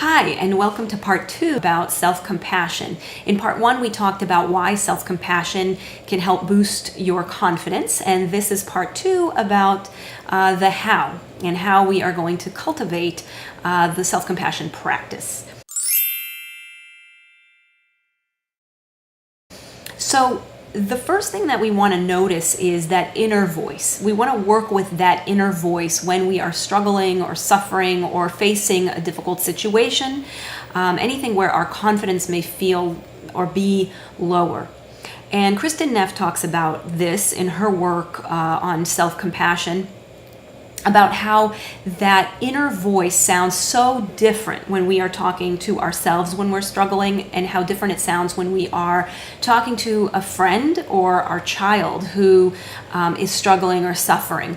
Hi, and welcome to part 2 about self-compassion. In part 1, we talked about why self-compassion can help boost your confidence, and this is part 2 about the how, and how we are going to cultivate the self-compassion practice. So the first thing that we want to notice is that inner voice. We want to work with that inner voice when we are struggling or suffering or facing a difficult situation, anything where our confidence may feel or be lower. And Kristen Neff talks about this in her work on self-compassion, about how that inner voice sounds so different when we are talking to ourselves when we're struggling, and how different it sounds when we are talking to a friend or our child who is struggling or suffering.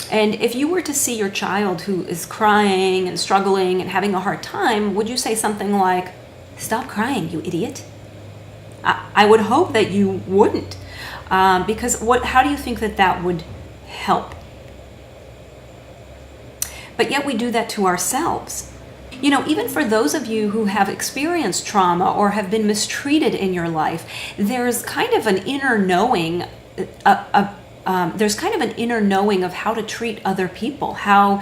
And if you were to see your child who is crying and struggling and having a hard time, would you say something like, "Stop crying, you idiot"? I would hope that you wouldn't, because how do you think that would help? But yet we do that to ourselves. You know, even for those of you who have experienced trauma or have been mistreated in your life, there's kind of an inner knowing, of how to treat other people, how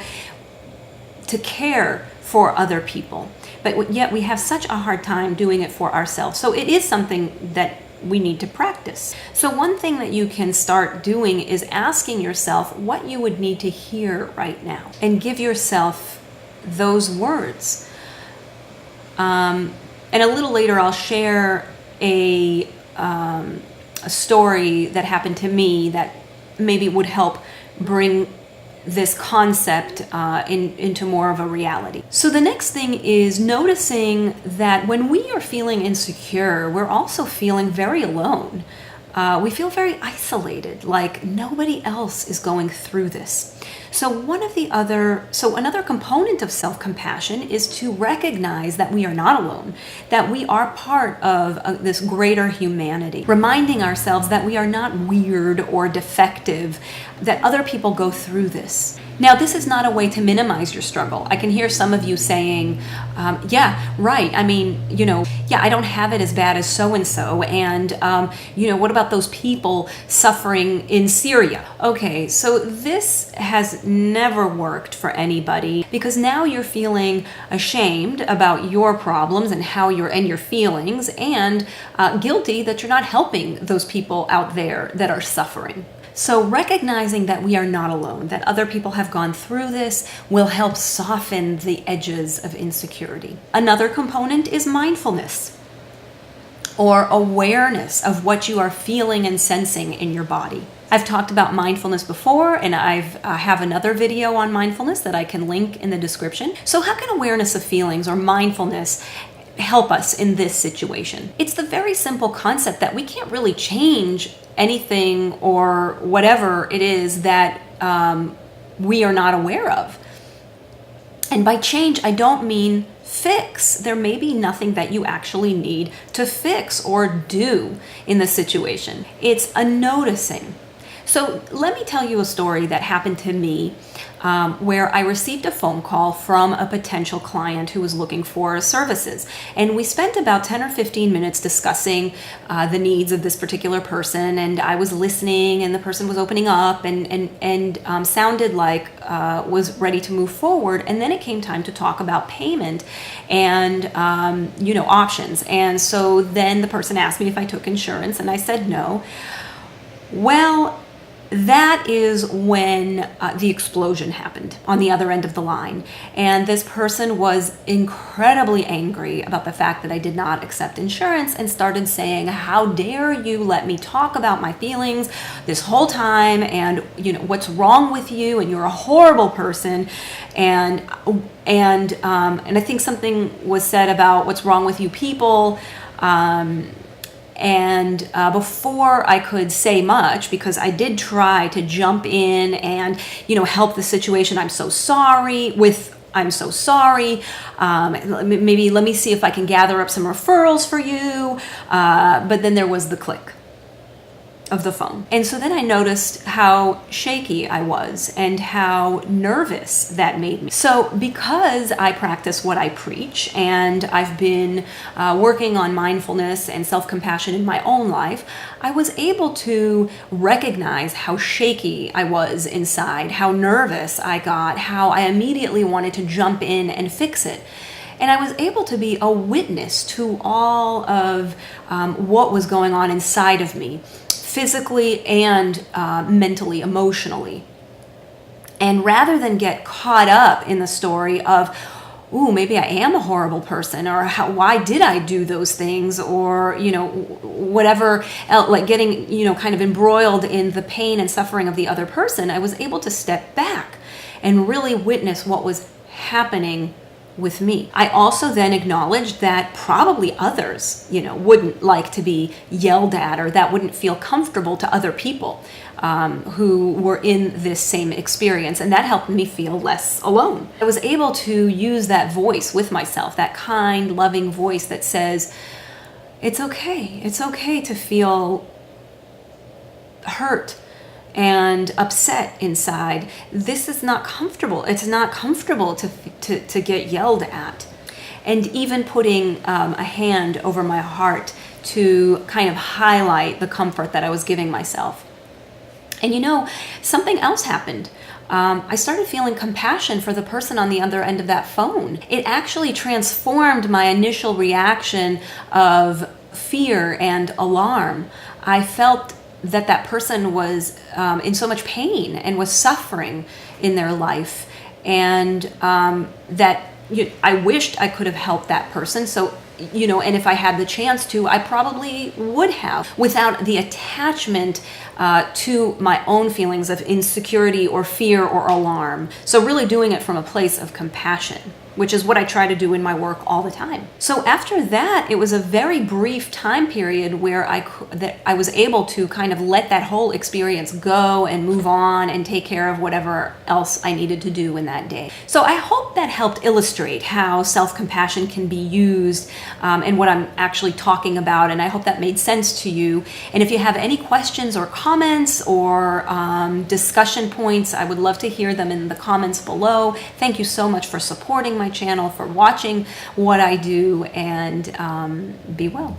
to care for other people. But yet we have such a hard time doing it for ourselves. So it is something that we need to practice. So one thing that you can start doing is asking yourself what you would need to hear right now, and give yourself those words. And a little later I'll share a story that happened to me that maybe would help bring this concept into more of a reality. So the next thing is noticing that when we are feeling insecure, we're also feeling very alone. We feel very isolated, like nobody else is going through this. So another component of self-compassion is to recognize that we are not alone, that we are part of this greater humanity, reminding ourselves that we are not weird or defective, that other people go through this. Now, this is not a way to minimize your struggle. I can hear some of you saying, yeah, right. I mean, I don't have it as bad as so-and-so. And, what about those people suffering in Syria? Okay, so this has never worked for anybody, because now you're feeling ashamed about your problems and your feelings, and guilty that you're not helping those people out there that are suffering. So recognizing that we are not alone, that other people have gone through this, will help soften the edges of insecurity. Another component is mindfulness, or awareness of what you are feeling and sensing in your body. I've talked about mindfulness before, and I have another video on mindfulness that I can link in the description. So how can awareness of feelings or mindfulness help us in this situation? It's the very simple concept that we can't really change anything or whatever it is that we are not aware of. And by change, I don't mean fix. There may be nothing that you actually need to fix or do in the situation. It's a noticing. So let me tell you a story that happened to me where I received a phone call from a potential client who was looking for services. And we spent about 10 or 15 minutes discussing the needs of this particular person. And I was listening, and the person was opening up and sounded like was ready to move forward. And then it came time to talk about payment and, options. And so then the person asked me if I took insurance, and I said no. Well, that is when the explosion happened on the other end of the line. And this person was incredibly angry about the fact that I did not accept insurance, and started saying, "How dare you let me talk about my feelings this whole time, and what's wrong with you, and you're a horrible person." And I think something was said about what's wrong with you people. And before I could say much, because I did try to jump in and, help the situation, "I'm so sorry," maybe let me see if I can gather up some referrals for you. But then there was the click. of the phone. And so then I noticed how shaky I was and how nervous that made me. So because I practice what I preach, and I've been working on mindfulness and self-compassion in my own life, I was able to recognize how shaky I was inside, how nervous I got, how I immediately wanted to jump in and fix it. And I was able to be a witness to all of what was going on inside of me, physically and mentally, emotionally. And rather than get caught up in the story of, ooh, maybe I am a horrible person, or why did I do those things, or, whatever else, like getting, kind of embroiled in the pain and suffering of the other person, I was able to step back and really witness what was happening with me. I also then acknowledged that probably others, wouldn't like to be yelled at, or that wouldn't feel comfortable to other people who were in this same experience. And that helped me feel less alone. I was able to use that voice with myself, that kind, loving voice that says, it's okay. It's okay to feel hurt and upset inside. This is not comfortable. It's not comfortable to get yelled at. And even putting a hand over my heart to kind of highlight the comfort that I was giving myself. And something else happened. I started feeling compassion for the person on the other end of that phone. It actually transformed my initial reaction of fear and alarm. I felt that person was in so much pain and was suffering in their life, and that I wished I could have helped that person. So, and if I had the chance to, I probably would have, without the attachment to my own feelings of insecurity or fear or alarm. So really doing it from a place of compassion, which is what I try to do in my work all the time. So after that, it was a very brief time period where I was able to kind of let that whole experience go and move on and take care of whatever else I needed to do in that day. So I hope that helped illustrate how self-compassion can be used and what I'm actually talking about. And I hope that made sense to you. And if you have any questions or comments or discussion points, I would love to hear them in the comments below. Thank you so much for supporting my channel, for watching what I do, and be well.